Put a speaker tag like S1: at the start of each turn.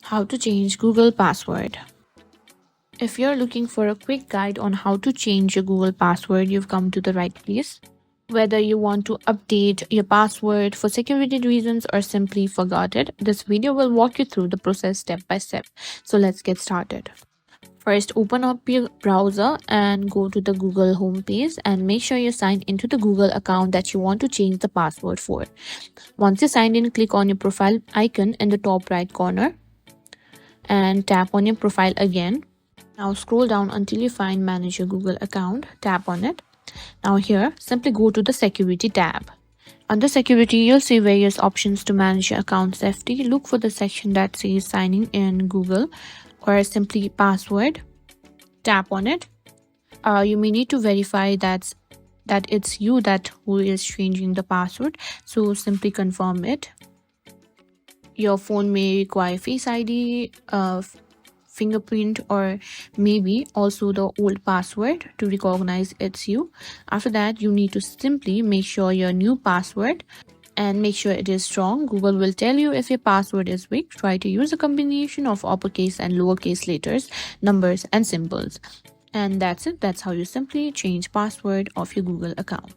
S1: How to change Google password. If you're looking for a quick guide on how to change your Google password, you've come to the right place. Whether you want to update your password for security reasons or simply forgot it, this video will walk you through the process step by step. So let's get started. First, open up your browser and go to the Google homepage and make sure you sign into the Google account that you want to change the password for. Once you signed in, click on your profile icon in the top right corner and tap on your profile again. Now scroll down until you find Manage Your Google Account. Tap on it. Now here, simply go to the Security tab. Under Security, you'll see various options to manage your account safety. Look for the section that says Signing in Google or simply Password. Tap on it. You may need to verify that it's you who is changing the password. So simply confirm it. Your phone may require Face ID, fingerprint, or maybe also the old password to recognize it's you. After that, you need to simply make sure your new password and make sure it is strong. Google will tell you if your password is weak. Try to use a combination of uppercase and lowercase letters, numbers, and symbols. And that's it. That's how you simply change password of your Google account.